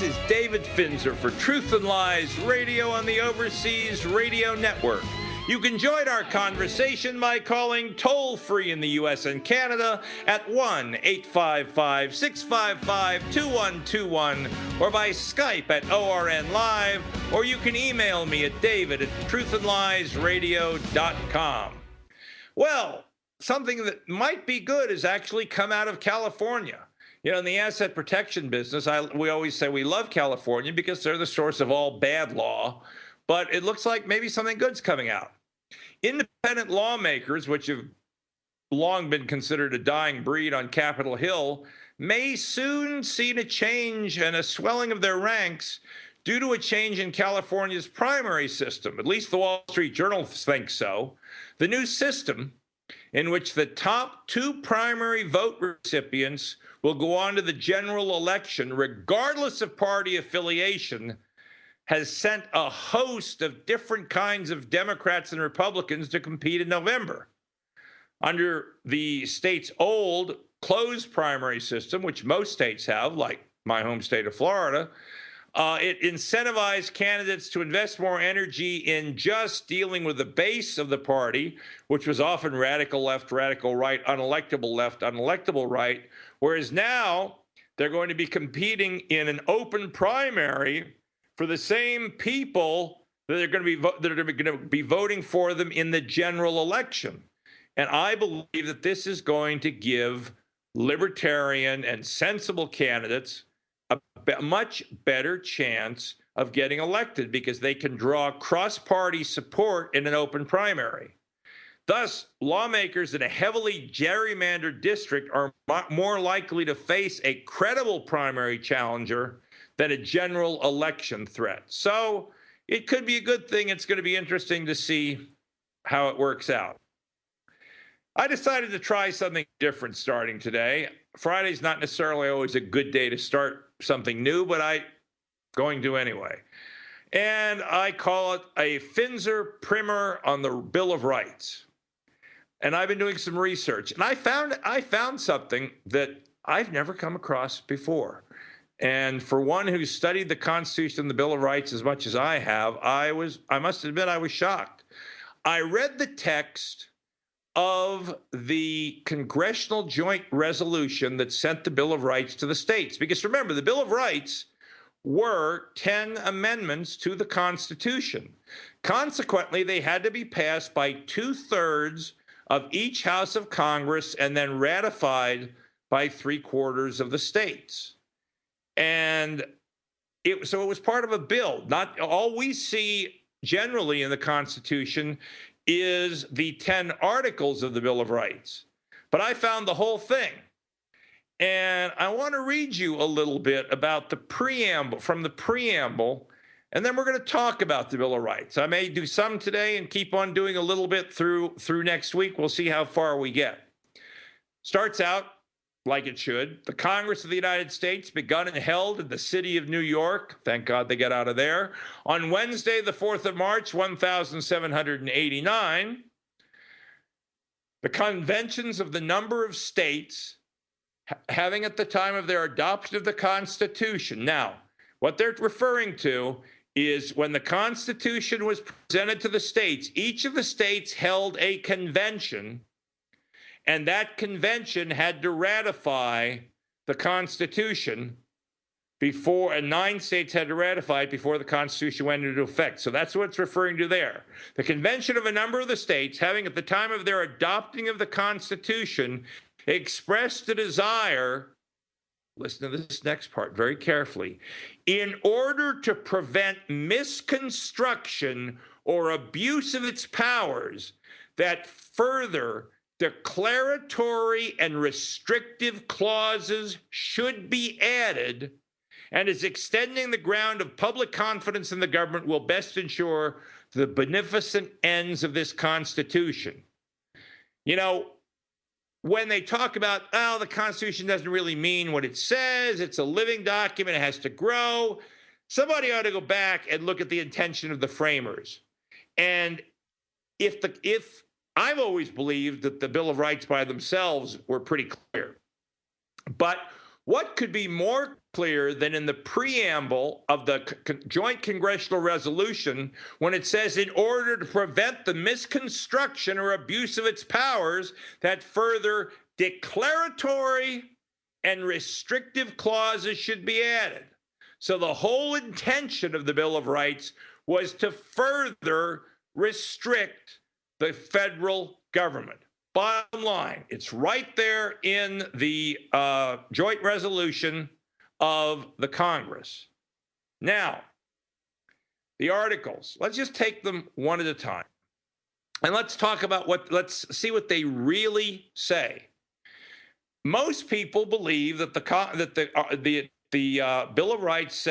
is David Finzer for Truth and Lies Radio on the Overseas Radio Network. You can join our conversation by calling toll-free in the U.S. and Canada at 1-855-655-2121 or by Skype at ORN Live, or you can email me at david@truthandliesradio.com. Well, something that might be good has actually come out of California. You know, in the asset protection business, we always say we love California because they're the source of all bad law, but it looks like maybe something good's coming out. Independent lawmakers, which have long been considered a dying breed on Capitol Hill, may soon see a change and a swelling of their ranks due to a change in California's primary system. At least the Wall Street Journal thinks so. The new system, in which the top two primary vote recipients will go on to the general election, regardless of party affiliation, has sent a host of different kinds of Democrats and Republicans to compete in November. Under the state's old closed primary system, which most states have, like my home state of Florida, it incentivized candidates to invest more energy in just dealing with the base of the party, which was often radical left, radical right, unelectable left, unelectable right, whereas now they're going to be competing in an open primary for the same people that are going to be voting for them in the general election. And I believe that this is going to give libertarian and sensible candidates a much better chance of getting elected because they can draw cross-party support in an open primary. Thus, lawmakers in a heavily gerrymandered district are more likely to face a credible primary challenger than a general election threat. So it could be a good thing. It's going to be interesting to see how it works out. I decided to try something different starting today. Friday's not necessarily always a good day to start something new, but I'm going to anyway. And I call it a Finzer primer on the Bill of Rights. And I've been doing some research, and I found something that I've never come across before. And for one who studied the Constitution and the Bill of Rights as much as I have, I must admit I was shocked. I read the text of the Congressional Joint Resolution that sent the Bill of Rights to the states. Because remember, the Bill of Rights were 10 amendments to the Constitution. Consequently, they had to be passed by 2/3 of each House of Congress and then ratified by 3/4 of the states. And so it was part of a bill. Not all we see generally in the Constitution is the 10 articles of the Bill of Rights. But I found the whole thing. And I want to read you a little bit about the preamble, and then we're going to talk about the Bill of Rights. I may do some today and keep on doing a little bit through next week. We'll see how far we get. Starts out like it should. The Congress of the United States begun and held in the city of New York. Thank God they got out of there. On Wednesday, the 4th of March, 1789. The conventions of the number of states having at the time of their adoption of the Constitution. Now, what they're referring to is when the Constitution was presented to the states, each of the states held a convention, and that convention had to ratify the Constitution before, and 9 states had to ratify it before the Constitution went into effect. So that's what it's referring to there. The convention of a number of the states, having at the time of their adopting of the Constitution, expressed a desire, listen to this next part very carefully, in order to prevent misconstruction or abuse of its powers, that further declaratory and restrictive clauses should be added, and is extending the ground of public confidence in the government will best ensure the beneficent ends of this Constitution. You know, when they talk about, oh, the Constitution doesn't really mean what it says, it's a living document, it has to grow, somebody ought to go back and look at the intention of the framers. And if I've always believed that the Bill of Rights by themselves were pretty clear. But What could be more clear than in the preamble of the joint congressional resolution when it says, in order to prevent the misconstruction or abuse of its powers, that further declaratory and restrictive clauses should be added. So the whole intention of the Bill of Rights was to further restrict the federal government. Bottom line, it's right there in the joint resolution of the Congress. Now, the articles, let's just take them one at a time. And let's talk about let's see what they really say. Most people believe that the Bill of Rights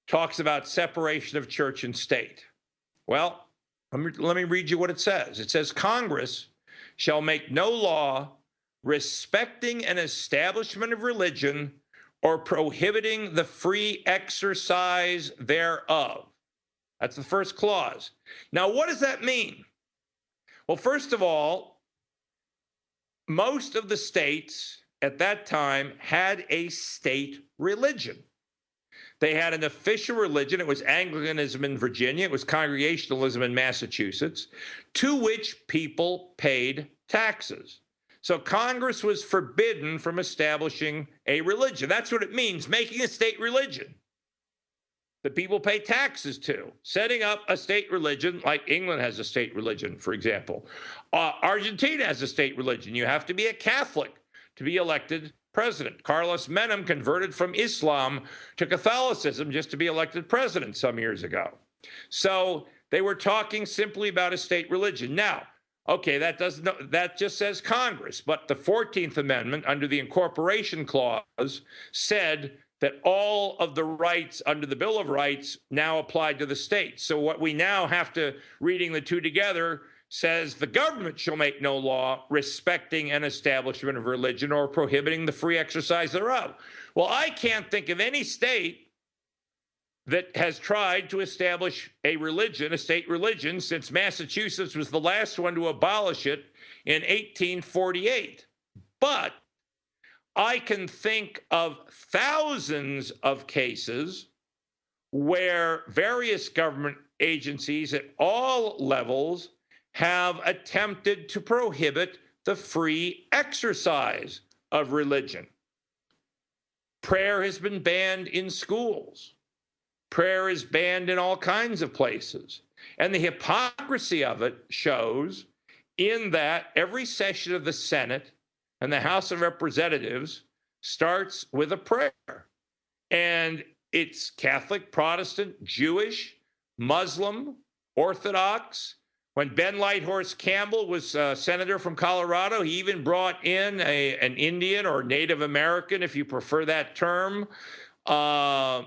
talks about separation of church and state. Well, let me read you what it says. It says, Congress shall make no law respecting an establishment of religion or prohibiting the free exercise thereof. That's the first clause. Now, what does that mean? Well, first of all, most of the states at that time had a state religion. They had an official religion. It was Anglicanism in Virginia. It was Congregationalism in Massachusetts, to which people paid taxes. So Congress was forbidden from establishing a religion. That's what it means, making a state religion that people pay taxes to, setting up a state religion like England has a state religion, for example. Argentina has a state religion. You have to be a Catholic to be elected president. Carlos Menem converted from Islam to Catholicism just to be elected president some years ago. So they were talking simply about a state religion. Now, okay, that just says Congress, but the 14th Amendment under the Incorporation Clause said that all of the rights under the Bill of Rights now applied to the states. So what we now have to, reading the two together, says the government shall make no law respecting an establishment of religion or prohibiting the free exercise thereof. Well, I can't think of any state that has tried to establish a religion, a state religion, since Massachusetts was the last one to abolish it in 1848. But I can think of thousands of cases where various government agencies at all levels have attempted to prohibit the free exercise of religion. Prayer has been banned in schools. Prayer is banned in all kinds of places. And the hypocrisy of it shows in that every session of the Senate and the House of Representatives starts with a prayer. And it's Catholic, Protestant, Jewish, Muslim, Orthodox. When Ben Lighthorse Campbell was senator from Colorado, he even brought in an Indian or Native American, if you prefer that term,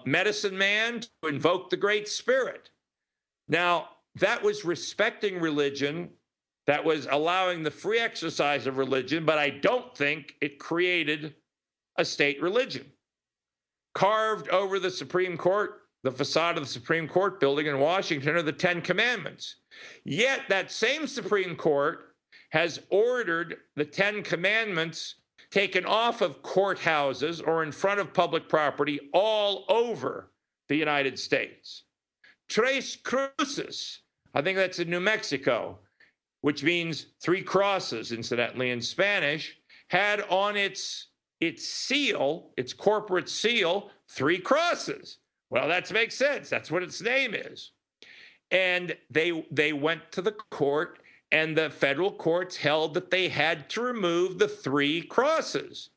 medicine man to invoke the Great Spirit. Now, that was respecting religion. That was allowing the free exercise of religion, but I don't think it created a state religion. Carved over the Supreme Court, the facade of the Supreme Court building in Washington, are the Ten Commandments. Yet that same Supreme Court has ordered the Ten Commandments taken off of courthouses or in front of public property all over the United States. Tres Cruces, I think that's in New Mexico, which means three crosses, incidentally, in Spanish, had on its seal, its corporate seal, three crosses. Well, that makes sense. That's what its name is. And they went to the court, and the federal courts held that they had to remove the three crosses.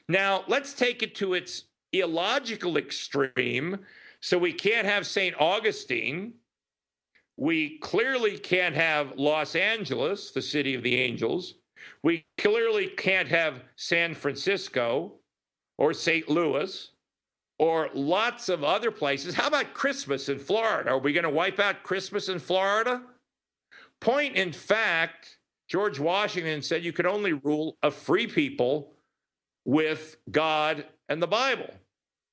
Now, let's take it to its illogical extreme. So we can't have St. Augustine. We clearly can't have Los Angeles, the city of the angels. We clearly can't have San Francisco or St. Louis or lots of other places. How about Christmas in Florida? Are we going to wipe out Christmas in Florida? Point in fact, George Washington said you could only rule a free people with God and the Bible.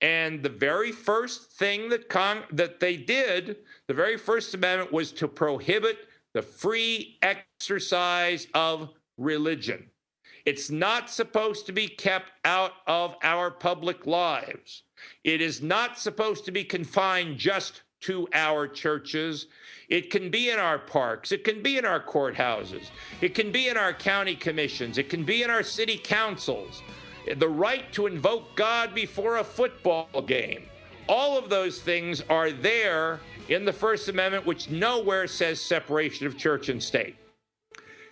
And the very first thing that they did, the very first amendment, was to prohibit the free exercise of religion. It's not supposed to be kept out of our public lives. It is not supposed to be confined just to our churches. It can be in our parks. It can be in our courthouses. It can be in our county commissions. It can be in our city councils. The right to invoke God before a football game. All of those things are there in the First Amendment, which nowhere says separation of church and state.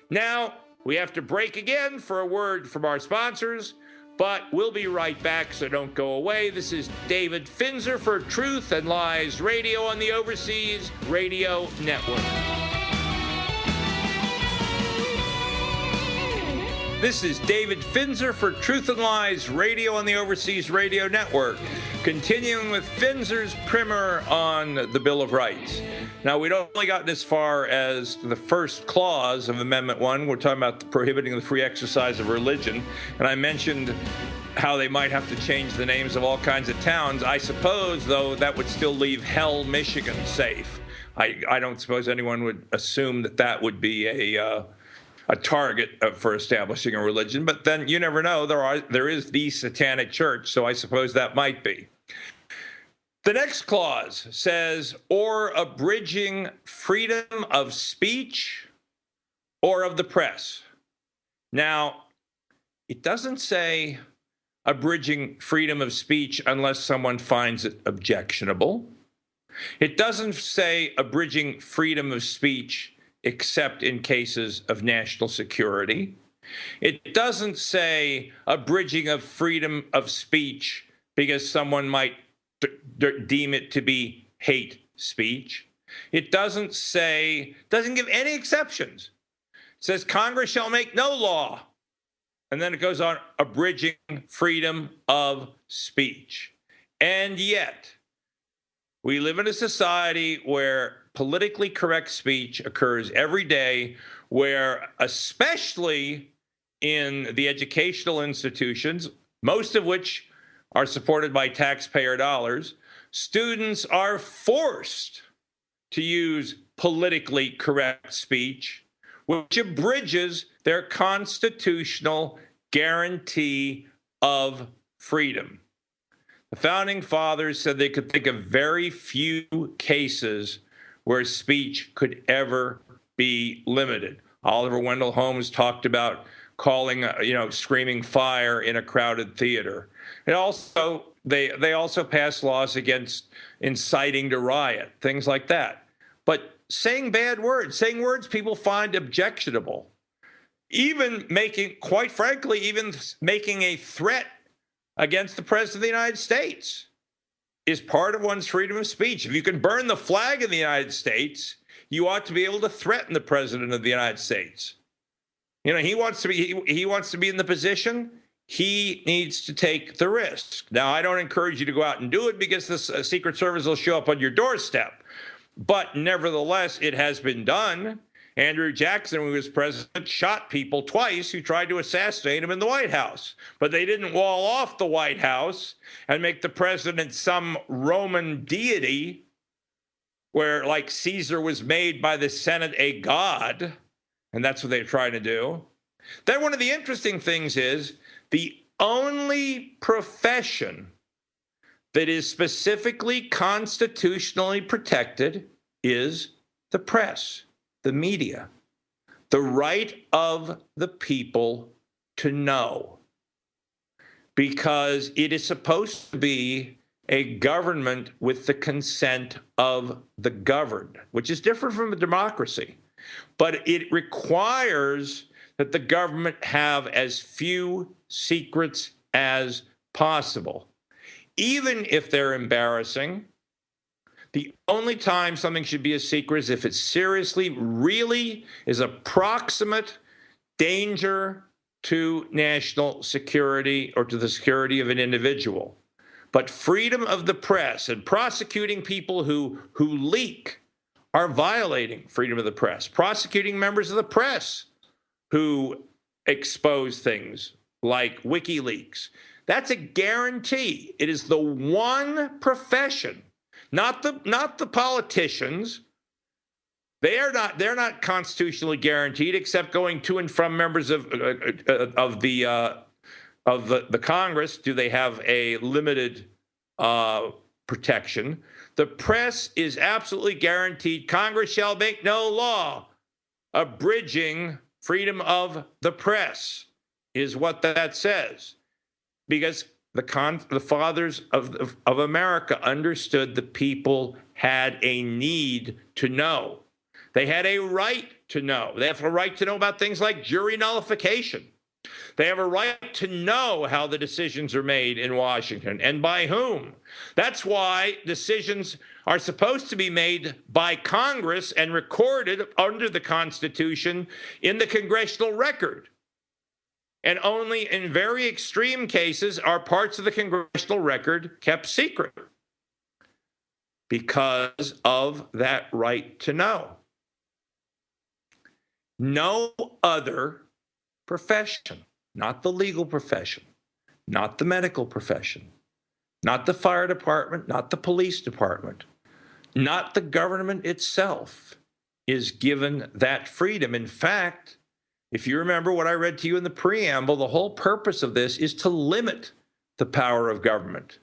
Now, we have to break again for a word from our sponsors, but we'll be right back, so don't go away. This is David Finzer for Truth and Lies Radio on the Overseas Radio Network. This is David Finzer for Truth and Lies Radio on the Overseas Radio Network. Continuing with Finzer's primer on the Bill of Rights. Now, we'd only gotten as far as the first clause of Amendment 1. We're talking about prohibiting the free exercise of religion. And I mentioned how they might have to change the names of all kinds of towns. I suppose, though, that would still leave Hell, Michigan safe. I don't suppose anyone would assume that that would be a target for establishing a religion. But then you never know. There is the Satanic Church, so I suppose that might be. The next clause says, or abridging freedom of speech or of the press. Now, it doesn't say abridging freedom of speech unless someone finds it objectionable. It doesn't say abridging freedom of speech except in cases of national security. It doesn't say abridging of freedom of speech because someone might deem it to be hate speech. It doesn't give any exceptions. It says Congress shall make no law. And then it goes on, abridging freedom of speech. And yet, we live in a society where politically correct speech occurs every day, where especially in the educational institutions, most of which are supported by taxpayer dollars, students are forced to use politically correct speech, which abridges their constitutional guarantee of freedom. The Founding Fathers said they could think of very few cases where speech could ever be limited. Oliver Wendell Holmes talked about calling, screaming fire in a crowded theater. And also, they also passed laws against inciting to riot, things like that. But saying bad words, saying words people find objectionable, even making a threat against the President of the United States is part of one's freedom of speech. If you can burn the flag in the United States, you ought to be able to threaten the President of the United States. He wants to be in the position. He needs to take the risk. Now, I don't encourage you to go out and do it because the Secret Service will show up on your doorstep. But nevertheless, it has been done. Andrew Jackson, when he was president, shot people twice who tried to assassinate him in the White House. But they didn't wall off the White House and make the president some Roman deity where, like Caesar was made by the Senate a god. And that's what they're trying to do. Then one of the interesting things is the only profession that is specifically constitutionally protected is the press, the media, the right of the people to know, because it is supposed to be a government with the consent of the governed, which is different from a democracy. But it requires that the government have as few secrets as possible, even if they're embarrassing. The only time something should be a secret is if it seriously, really is a proximate danger to national security or to the security of an individual. But freedom of the press and prosecuting people who leak are violating freedom of the press. Prosecuting members of the press who expose things like WikiLeaks. That's a guarantee. It is the one profession, not the politicians, They're not constitutionally guaranteed, except going to and from members of the Congress. Do they have a limited protection? The press is absolutely guaranteed. Congress shall make no law abridging freedom of the press, is what that says, because the fathers of America understood the people had a need to know. They had a right to know. They have a right to know about things like jury nullification. They have a right to know how the decisions are made in Washington and by whom. That's why decisions are supposed to be made by Congress and recorded under the Constitution in the congressional record. And only in very extreme cases are parts of the congressional record kept secret because of that right to know. No other profession, not the legal profession, not the medical profession, not the fire department, not the police department, not the government itself, is given that freedom. In fact, if you remember what I read to you in the preamble, the whole purpose of this is to limit the power of government.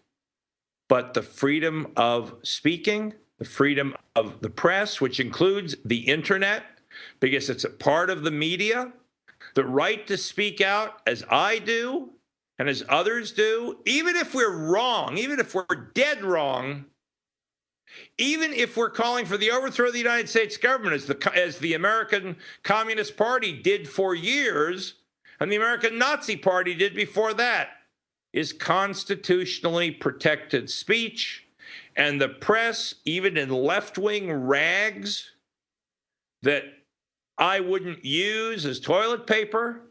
But the freedom of speaking, the freedom of the press, which includes the internet, because it's a part of the media, the right to speak out as I do and as others do, even if we're wrong, even if we're dead wrong, even if we're calling for the overthrow of the United States government, as the American Communist Party did for years, and the American Nazi Party did before that, is constitutionally protected speech. And the press, even in left-wing rags that I wouldn't use as toilet paper,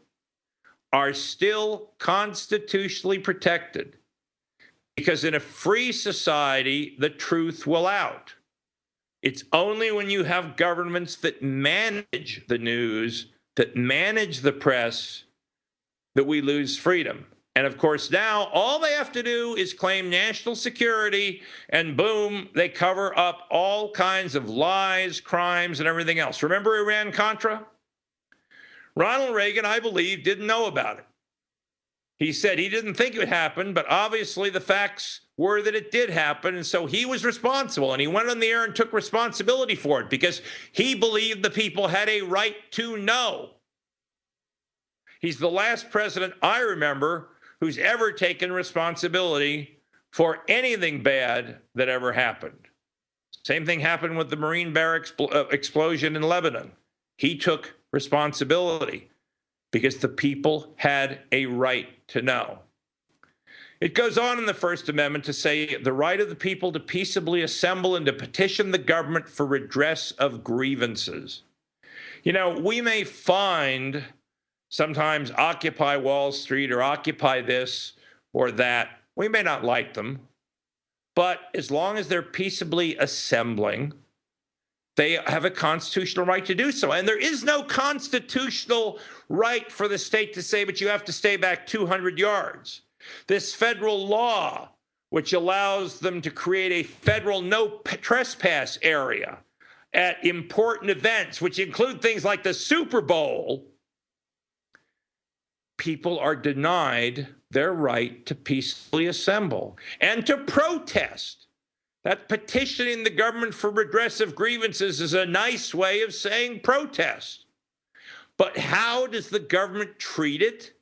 are still constitutionally protected. Because in a free society, the truth will out. It's only when you have governments that manage the news, that manage the press, that we lose freedom. And of course, now all they have to do is claim national security, and boom, they cover up all kinds of lies, crimes, and everything else. Remember Iran-Contra? Ronald Reagan, I believe, didn't know about it. He said he didn't think it would happen, but obviously the facts were that it did happen, and so he was responsible, and he went on the air and took responsibility for it because he believed the people had a right to know. He's the last president I remember who's ever taken responsibility for anything bad that ever happened. Same thing happened with the Marine barracks explosion in Lebanon. He took responsibility because the people had a right to know. It goes on in the First Amendment to say the right of the people to peaceably assemble and to petition the government for redress of grievances. You know, we may find sometimes Occupy Wall Street or Occupy this or that. We may not like them, but as long as they're peaceably assembling, they have a constitutional right to do so. And there is no constitutional right for the state to say, but you have to stay back 200 yards. This federal law, which allows them to create a federal no trespass area at important events, which include things like the Super Bowl, people are denied their right to peacefully assemble and to protest. That petitioning the government for redress of grievances is a nice way of saying protest. But how does the government treat it?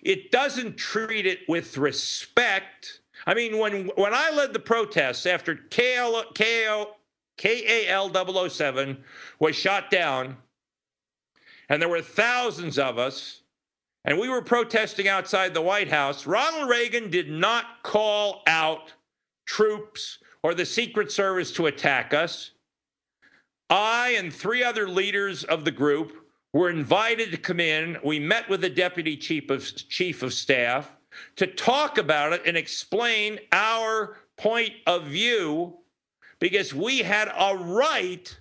It doesn't treat it with respect. I mean, when I led the protests after KAL 007 was shot down, and there were thousands of us, and we were protesting outside the White House, Ronald Reagan did not call out troops or the Secret Service to attack us. I and 3 other leaders of the group were invited to come in. We met with the Deputy Chief of Staff to talk about it and explain our point of view, because we had a right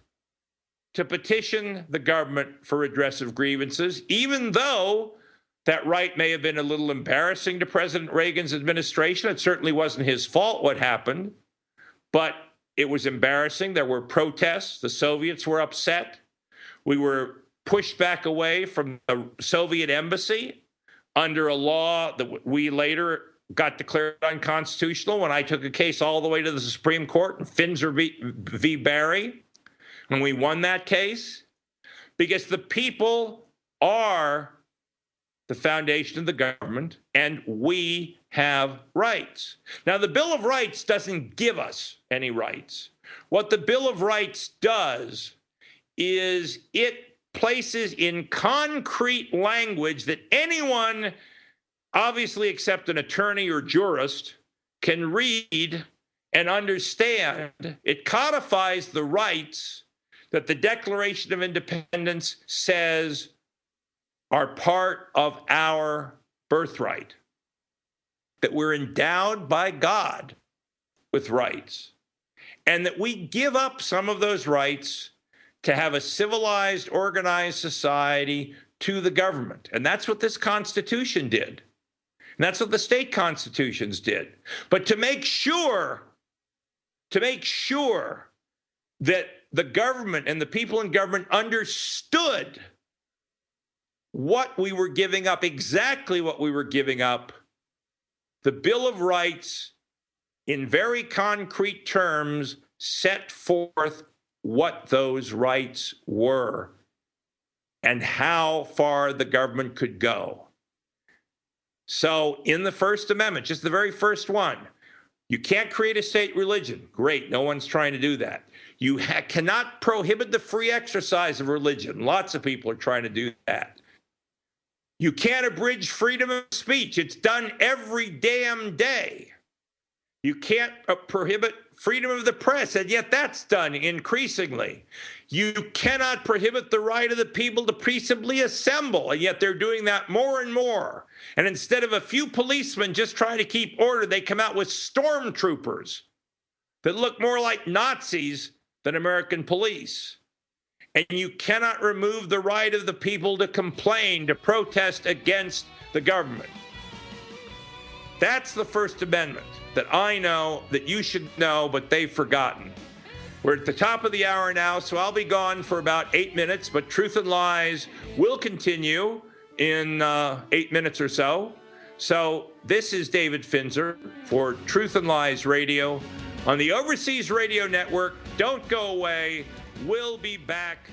to petition the government for redress of grievances, even though that right may have been a little embarrassing to President Reagan's administration. It certainly wasn't his fault what happened, but it was embarrassing. There were protests. The Soviets were upset. We were pushed back away from the Soviet embassy under a law that we later got declared unconstitutional when I took a case all the way to the Supreme Court in Finzer v. Barry, when we won that case, because the people are the foundation of the government, and we have rights. Now, the Bill of Rights doesn't give us any rights. What the Bill of Rights does is it places in concrete language that anyone, obviously except an attorney or jurist, can read and understand. It codifies the rights that the Declaration of Independence says are part of our birthright, that we're endowed by God with rights, and that we give up some of those rights to have a civilized, organized society to the government. And that's what this Constitution did. And that's what the state constitutions did. But to make sure that the government and the people in government understood what we were giving up, exactly what we were giving up, the Bill of Rights, in very concrete terms, set forth what those rights were and how far the government could go. So in the First Amendment, just the very first one, you can't create a state religion. Great, no one's trying to do that. You cannot prohibit the free exercise of religion. Lots of people are trying to do that. You can't abridge freedom of speech. It's done every damn day. You can't prohibit freedom of the press, and yet that's done increasingly. You cannot prohibit the right of the people to peaceably assemble, and yet they're doing that more and more. And instead of a few policemen just trying to keep order, they come out with stormtroopers that look more like Nazis than American police. And you cannot remove the right of the people to complain, to protest against the government. That's the First Amendment that I know, that you should know, but they've forgotten. We're at the top of the hour now, so I'll be gone for about 8 minutes, but Truth and Lies will continue in 8 minutes or so. So this is David Finzer for Truth and Lies Radio on the Overseas Radio Network. Don't go away. We'll be back